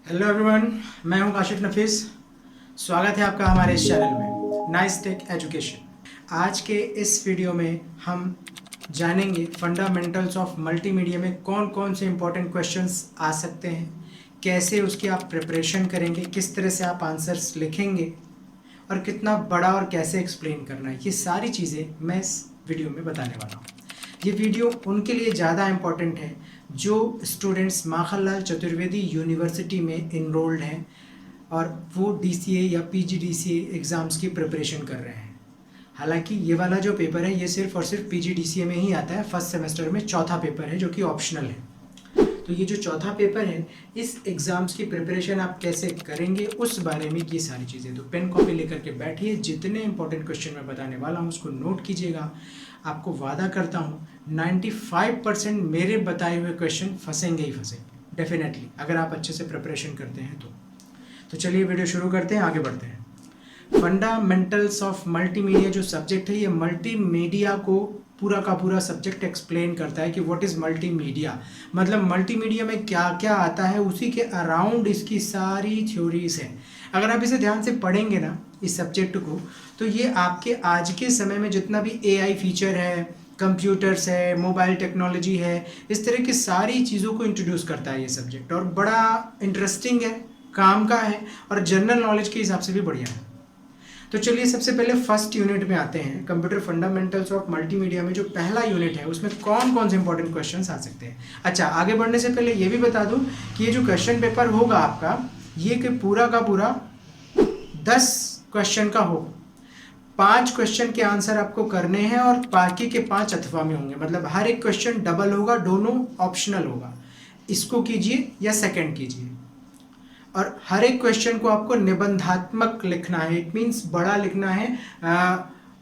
Hello everyone, मैं हूं काशिफ नफीस। स्वागत है आपका हमारे इस चैनल में नाइस टेक एजुकेशन। आज के इस वीडियो में हम जानेंगे फंडामेंटल्स ऑफ मल्टीमीडिया में कौन कौन से इंपॉर्टेंट क्वेश्चंस आ सकते हैं, कैसे उसकी आप प्रिपरेशन करेंगे, किस तरह से आप आंसर्स लिखेंगे और कितना बड़ा और कैसे एक्सप्लेन करना है। ये सारी चीज़ें मैं इस वीडियो में बताने वाला हूँ। ये वीडियो उनके लिए ज़्यादा इम्पॉर्टेंट है जो स्टूडेंट्स माखनलाल चतुर्वेदी यूनिवर्सिटी में इनरोल्ड हैं और वो DCA या PGDCA एग्ज़ाम्स की प्रिपरेशन कर रहे हैं। हालांकि ये वाला जो पेपर है ये सिर्फ और सिर्फ PGDCA में ही आता है। फर्स्ट सेमेस्टर में चौथा पेपर है जो कि ऑप्शनल है। तो ये जो चौथा पेपर है, इस एग्ज़ाम्स की प्रिपरेशन आप कैसे करेंगे उस बारे में ये सारी चीज़ें। तो पेन कॉपी लेकर के बैठिए, जितने इंपॉर्टेंट क्वेश्चन मैं बताने वाला हूँ उसको नोट कीजिएगा। आपको वादा करता हूँ 95% मेरे बताए हुए क्वेश्चन फंसेंगे ही फंसेंगे डेफिनेटली, अगर आप अच्छे से प्रिपरेशन करते हैं तो चलिए वीडियो शुरू करते हैं, आगे बढ़ते हैं। फंडामेंटल्स ऑफ मल्टीमीडिया जो सब्जेक्ट है, ये मल्टीमीडिया को पूरा का पूरा सब्जेक्ट एक्सप्लेन करता है कि व्हाट इज़ मल्टीमीडिया, मतलब मल्टीमीडिया में क्या क्या आता है, उसी के अराउंड इसकी सारी थ्योरीज हैं। अगर आप इसे ध्यान से पढ़ेंगे ना इस सब्जेक्ट को, तो ये आपके आज के समय में जितना भी AI फीचर है, कंप्यूटर्स है, मोबाइल टेक्नोलॉजी है, इस तरह की सारी चीज़ों को इंट्रोड्यूस करता है ये सब्जेक्ट, और बड़ा इंटरेस्टिंग है, काम का है और जनरल नॉलेज के हिसाब से भी बढ़िया है। तो चलिए सबसे पहले फर्स्ट यूनिट में आते हैं। कंप्यूटर फंडामेंटल्स ऑफ मल्टीमीडिया में जो पहला यूनिट है उसमें कौन कौन से इंपॉर्टेंट क्वेश्चंस आ सकते हैं। अच्छा, आगे बढ़ने से पहले ये भी बता दूं कि ये जो क्वेश्चन पेपर होगा आपका, ये कि पूरा का पूरा 10 क्वेश्चन का होगा। 5 क्वेश्चन के आंसर आपको करने हैं और बाकी के 5 अथवा में होंगे, मतलब हर एक क्वेश्चन डबल होगा, दोनों ऑप्शनल होगा। इसको कीजिए या सेकंड कीजिए। और हर एक क्वेश्चन को आपको निबंधात्मक लिखना है, इट मीन्स बड़ा लिखना है।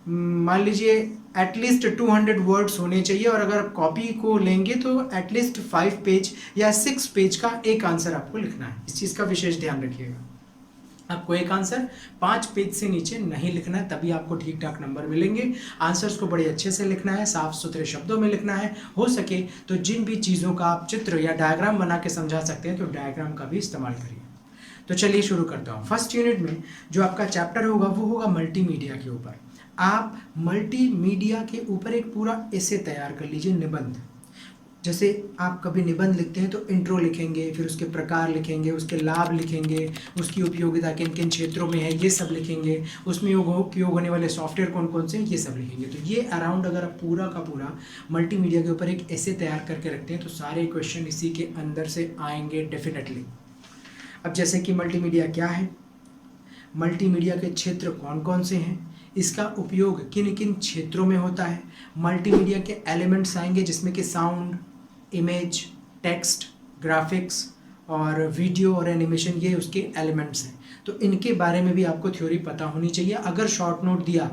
मान लीजिए एटलीस्ट 200 वर्ड्स होने चाहिए, और अगर आप कॉपी को लेंगे तो एटलीस्ट 5 पेज या 6 पेज का एक आंसर आपको लिखना है। इस चीज़ का विशेष ध्यान रखिएगा। आपको एक आंसर 5 पेज से नीचे नहीं लिखना है, तभी आपको ठीक ठाक नंबर मिलेंगे। आंसर्स को बड़े अच्छे से लिखना है, साफ सुथरे शब्दों में लिखना है। हो सके तो जिन भी चीज़ों का आप चित्र या डायग्राम बना के समझा सकते हैं तो डायग्राम का भी इस्तेमाल करिए। तो चलिए शुरू करता हूँ। फर्स्ट यूनिट में जो आपका चैप्टर होगा वो होगा मल्टीमीडिया के ऊपर। आप मल्टीमीडिया के ऊपर एक पूरा एसे तैयार कर लीजिए, निबंध। जैसे आप कभी निबंध लिखते हैं तो इंट्रो लिखेंगे, फिर उसके प्रकार लिखेंगे, उसके लाभ लिखेंगे, उसकी उपयोगिता किन किन क्षेत्रों में है ये सब लिखेंगे, उसमें उपयोग होने वाले सॉफ्टवेयर कौन कौन से हैं ये सब लिखेंगे। तो ये अराउंड अगर आप पूरा का पूरा मल्टीमीडिया के ऊपर एक एसे तैयार करके रखते हैं तो सारे क्वेश्चन इसी के अंदर से आएंगे डेफिनेटली। अब जैसे कि मल्टीमीडिया क्या है, मल्टीमीडिया के क्षेत्र कौन कौन से हैं, इसका उपयोग किन किन क्षेत्रों में होता है, मल्टीमीडिया के एलिमेंट्स आएंगे जिसमें कि साउंड, इमेज, टेक्स्ट, ग्राफिक्स और वीडियो और एनिमेशन, ये उसके एलिमेंट्स हैं। तो इनके बारे में भी आपको थ्योरी पता होनी चाहिए। अगर शॉर्ट नोट दिया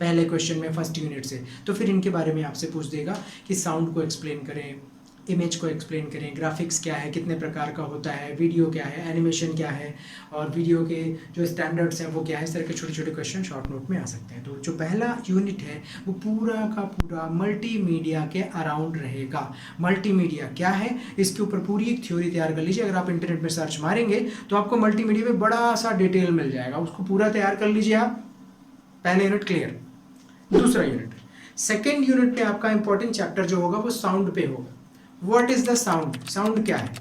पहले क्वेश्चन में फर्स्ट यूनिट से, तो फिर इनके बारे में आपसे पूछ देगा कि साउंड को एक्सप्लेन करें, इमेज को एक्सप्लेन करें, ग्राफिक्स क्या है, कितने प्रकार का होता है, वीडियो क्या है, एनिमेशन क्या है, और वीडियो के जो स्टैंडर्ड्स हैं वो क्या है। इस तरह के छोटे छोटे क्वेश्चन शॉर्ट नोट में आ सकते हैं। तो जो पहला यूनिट है वो पूरा का पूरा मल्टीमीडिया के अराउंड रहेगा। मल्टीमीडिया क्या है, इसके ऊपर पूरी एक थ्योरी तैयार कर लीजिए। अगर आप इंटरनेट में सर्च मारेंगे तो आपको मल्टीमीडिया में बड़ा सा डिटेल मिल जाएगा, उसको पूरा तैयार कर लीजिए आप। पहला यूनिट क्लियर। दूसरा यूनिट, सेकेंड यूनिट में आपका इंपॉर्टेंट चैप्टर जो होगा वो साउंड पे होगा। What is the sound, sound क्या है,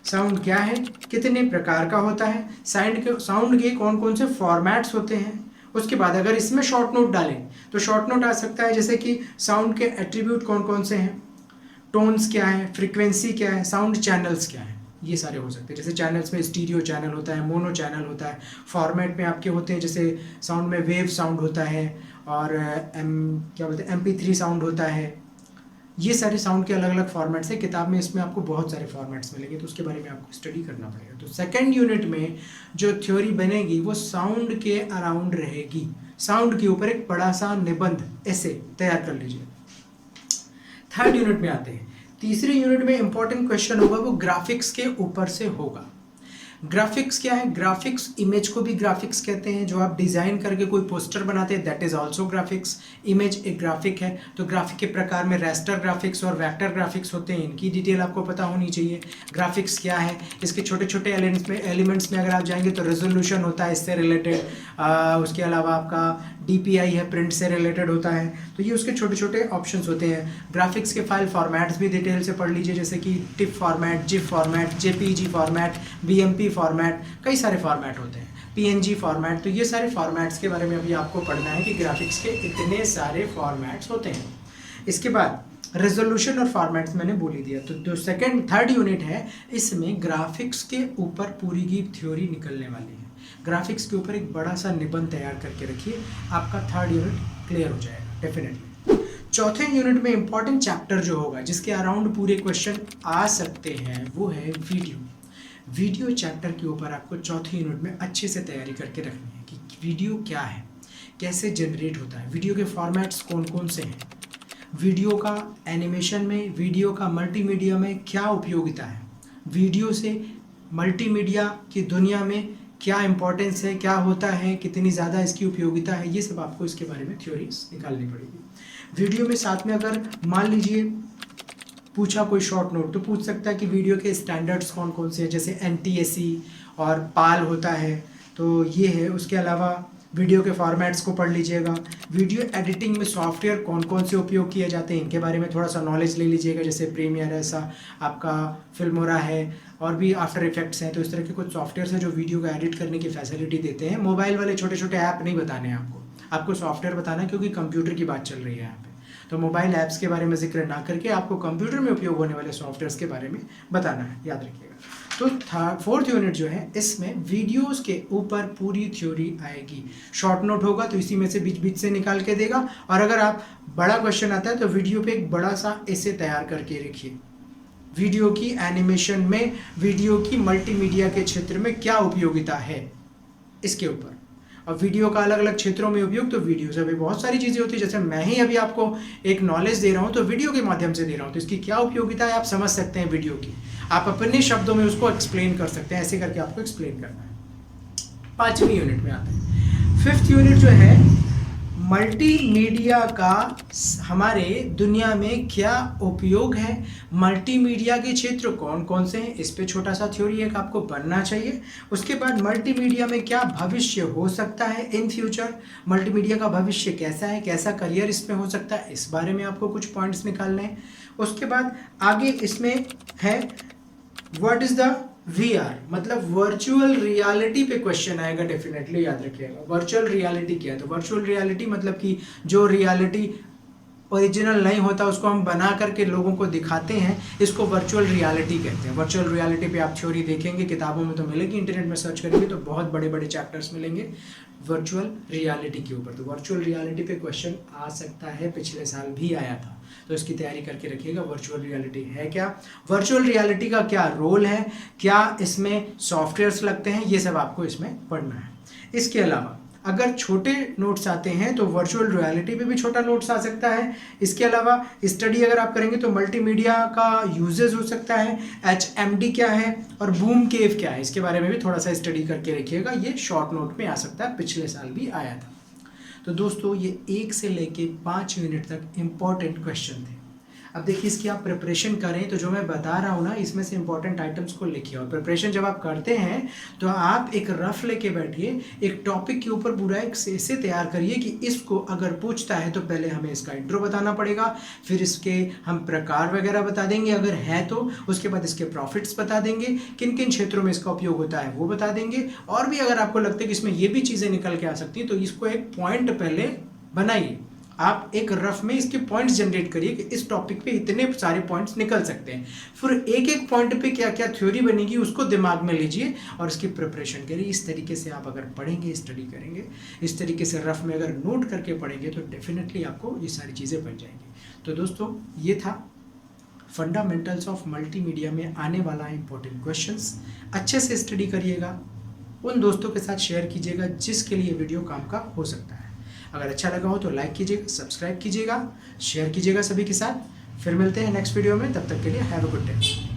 साउंड क्या है, कितने प्रकार का होता है, साउंड के कौन कौन से फॉर्मेट्स होते हैं। उसके बाद अगर इसमें शॉर्ट नोट डालें तो शॉर्ट नोट आ सकता है जैसे कि साउंड के एट्रीब्यूट कौन कौन से हैं, टोन्स क्या है, फ्रीक्वेंसी क्या है, साउंड चैनल्स क्या है, ये सारे हो सकते हैं। जैसे चैनल्स में स्टीरियो चैनल होता है, मोनो चैनल होता है, फॉर्मेट में आपके होते हैं जैसे साउंड में वेव साउंड होता है, और क्या बोलते हैं MP3 साउंड होता है। ये सारे साउंड के अलग अलग फॉर्मेट्स हैं। किताब में इसमें आपको बहुत सारे फॉर्मेट्स मिलेंगे, तो उसके बारे में आपको स्टडी करना पड़ेगा। तो सेकंड यूनिट में जो थ्योरी बनेगी वो साउंड के अराउंड रहेगी। साउंड के ऊपर एक बड़ा सा निबंध ऐसे तैयार कर लीजिए। थर्ड यूनिट में आते हैं। तीसरे यूनिट में इंपॉर्टेंट क्वेश्चन होगा वो ग्राफिक्स के ऊपर से होगा। ग्राफिक्स क्या है? ग्राफिक्स, इमेज को भी ग्राफिक्स कहते हैं। जो आप डिज़ाइन करके कोई पोस्टर बनाते हैं, that is also graphics. Image एक ग्राफिक है। तो ग्राफिक के प्रकार में रेस्टर ग्राफिक्स और वेक्टर ग्राफिक्स होते हैं, इनकी डिटेल आपको पता होनी चाहिए। ग्राफिक्स क्या है, इसके छोटे छोटे एलिमेंट्स में अगर आप जाएंगे तो रेजोल्यूशन होता है इससे रिलेटेड, उसके अलावा आपका DPI है, प्रिंट से रिलेटेड होता है। तो ये उसके छोटे छोटे ऑप्शंस होते हैं। ग्राफिक्स के फाइल फॉर्मेट्स भी डिटेल से पढ़ लीजिए, जैसे कि tip format, zip format, JPG format, BMP format, कई सारे फॉर्मेट होते हैं, PNG फॉर्मेट। तो ये सारे फॉर्मेट्स के बारे में अभी आपको पढ़ना है कि ग्राफिक्स के इतने सारे फॉर्मेट्स होते हैं। इसके बाद रेजोल्यूशन और फॉर्मेट्स मैंने बोल ही दिया। तो जो थर्ड यूनिट है, इसमें ग्राफिक्स के ऊपर पूरी की थ्योरी निकलने वाली है। ग्राफिक्स के ऊपर एक बड़ा सा निबंध तैयार करके रखिए, आपका थर्ड यूनिट क्लियर हो जाएगा डेफिनेटली। चौथे यूनिट में इंपॉर्टेंट चैप्टर जो होगा, जिसके अराउंड पूरे क्वेश्चन आ सकते हैं, वो है वीडियो। वीडियो चैप्टर के ऊपर आपको चौथे यूनिट में अच्छे से तैयारी करके रखनी है कि वीडियो क्या है, कैसे जनरेट होता है, वीडियो के फॉर्मेट्स कौन कौन से हैं, वीडियो का एनिमेशन में, वीडियो का मल्टीमीडिया में क्या उपयोगिता है, वीडियो से मल्टीमीडिया की दुनिया में क्या इंपॉर्टेंस है, क्या होता है, कितनी ज़्यादा इसकी उपयोगिता है, ये सब आपको इसके बारे में थ्योरीज निकालनी पड़ेगी। वीडियो में साथ में अगर मान लीजिए पूछा कोई शॉर्ट नोट, तो पूछ सकता है कि वीडियो के स्टैंडर्ड्स कौन कौन से हैं, जैसे NTSC और PAL होता है, तो ये है। उसके अलावा वीडियो के फॉर्मेट्स को पढ़ लीजिएगा। वीडियो एडिटिंग में सॉफ्टवेयर कौन कौन से उपयोग किए जाते हैं, इनके बारे में थोड़ा सा नॉलेज ले लीजिएगा, जैसे प्रीमियर ऐसा आपका फिल्मोरा है, और भी आफ्टर इफेक्ट्स हैं। तो इस तरह के कुछ सॉफ्टवेयर है जो वीडियो को एडिट करने की फैसिलिटी देते हैं। मोबाइल वाले छोटे छोटे ऐप नहीं बताने हैं आपको सॉफ्टवेयर बताना है, क्योंकि कंप्यूटर की बात चल रही है यहाँ पे। तो मोबाइल ऐप्स के बारे में जिक्र ना करके आपको कंप्यूटर में उपयोग होने वाले सॉफ्टवेयर्स के बारे में बताना है, याद रखिएगा। तो फोर्थ यूनिट जो है, इसमें वीडियोस के ऊपर पूरी थ्योरी आएगी। शॉर्ट नोट होगा तो इसी में से बीच बीच से निकाल के देगा, और अगर आप बड़ा क्वेश्चन आता है तो वीडियो पे एक बड़ा सा ऐसे तैयार करके रखिए, वीडियो की एनिमेशन में, वीडियो की मल्टीमीडिया के क्षेत्र में क्या उपयोगिता है, इसके ऊपर। और वीडियो का अलग अलग क्षेत्रों में उपयोग, तो वीडियो से अभी बहुत सारी चीज़ें होती है, जैसे मैं ही अभी आपको एक नॉलेज दे रहा हूँ तो वीडियो के माध्यम से दे रहा हूँ, तो इसकी क्या उपयोगिता है आप समझ सकते हैं वीडियो की, आप अपने शब्दों में उसको एक्सप्लेन कर सकते हैं, ऐसे करके आपको एक्सप्लेन करना है। 5वीं यूनिट में आते हैं। 5th यूनिट जो है, मल्टीमीडिया का हमारे दुनिया में क्या उपयोग है, मल्टीमीडिया के क्षेत्र कौन कौन से हैं, इस पे छोटा सा थ्योरी एक आपको बनना चाहिए। उसके बाद मल्टीमीडिया में क्या भविष्य हो सकता है इन फ्यूचर, मल्टीमीडिया का भविष्य कैसा है, कैसा करियर इसमें हो सकता है, इस बारे में आपको कुछ पॉइंट्स निकालने हैं। उसके बाद आगे इसमें है व्हाट इज द VR, मतलब वर्चुअल रियलिटी पे क्वेश्चन आएगा, डेफिनेटली याद रखिएगा। वर्चुअल रियलिटी क्या है? तो वर्चुअल रियलिटी मतलब कि जो रियलिटी ओरिजिनल नहीं होता उसको हम बना करके लोगों को दिखाते हैं, इसको वर्चुअल रियलिटी कहते हैं। वर्चुअल रियलिटी पे आप थ्योरी देखेंगे, किताबों में तो मिलेगी, इंटरनेट में सर्च करेंगे तो बहुत बड़े बड़े चैप्टर्स मिलेंगे वर्चुअल रियलिटी के ऊपर। तो वर्चुअल रियलिटी पे क्वेश्चन आ सकता है, पिछले साल भी आया था, तो इसकी तैयारी करके रखिएगा। वर्चुअल रियलिटी है क्या, वर्चुअल रियलिटी का क्या रोल है, क्या इसमें सॉफ्टवेयर्स लगते हैं, ये सब आपको इसमें पढ़ना है। इसके अलावा अगर छोटे नोट्स आते हैं तो वर्चुअल रियलिटी पे भी छोटा नोट्स आ सकता है। इसके अलावा स्टडी अगर आप करेंगे तो मल्टीमीडिया का यूजेस हो सकता है, HMD क्या है और बूम केव क्या है, इसके बारे में भी थोड़ा सा स्टडी करके रखिएगा। ये शॉर्ट नोट में आ सकता है, पिछले साल भी आया था। तो दोस्तों ये 1 से लेके 5 यूनिट तक इम्पॉर्टेंट क्वेश्चन थे। अब देखिए इसकी आप प्रिपरेशन करें तो जो मैं बता रहा हूँ ना, इसमें से इंपॉर्टेंट आइटम्स को लिखिए। और प्रिपरेशन जब आप करते हैं तो आप एक रफ लेके बैठिए, एक टॉपिक के ऊपर पूरा एक ऐसे तैयार करिए कि इसको अगर पूछता है तो पहले हमें इसका इंट्रो बताना पड़ेगा, फिर इसके हम प्रकार वगैरह बता देंगे अगर है तो, उसके बाद इसके प्रॉफिट्स बता देंगे, किन किन क्षेत्रों में इसका उपयोग होता है वो बता देंगे, और भी अगर आपको लगता है कि इसमें ये भी चीज़ें निकल के आ सकती हैं तो इसको एक पॉइंट पहले बनाइए। आप एक रफ में इसके पॉइंट्स जनरेट करिए कि इस टॉपिक पे इतने सारे पॉइंट्स निकल सकते हैं, फिर एक एक पॉइंट पे क्या क्या थ्योरी बनेगी उसको दिमाग में लीजिए और इसकी प्रिपरेशन करिए। इस तरीके से आप अगर पढ़ेंगे, स्टडी करेंगे, इस तरीके से रफ में अगर नोट करके पढ़ेंगे तो डेफिनेटली आपको ये सारी चीज़ें बन जाएंगी। तो दोस्तों ये था फंडामेंटल्स ऑफ मल्टीमीडिया में आने वाला इंपॉर्टेंट क्वेश्चंस। अच्छे से स्टडी करिएगा, उन दोस्तों के साथ शेयर कीजिएगा जिसके लिए वीडियो काम का हो सकता है। अगर अच्छा लगा हो तो लाइक कीजिएगा, सब्सक्राइब कीजिएगा, शेयर कीजिएगा सभी के साथ। फिर मिलते हैं नेक्स्ट वीडियो में, तब तक के लिए हैव अ गुड डे।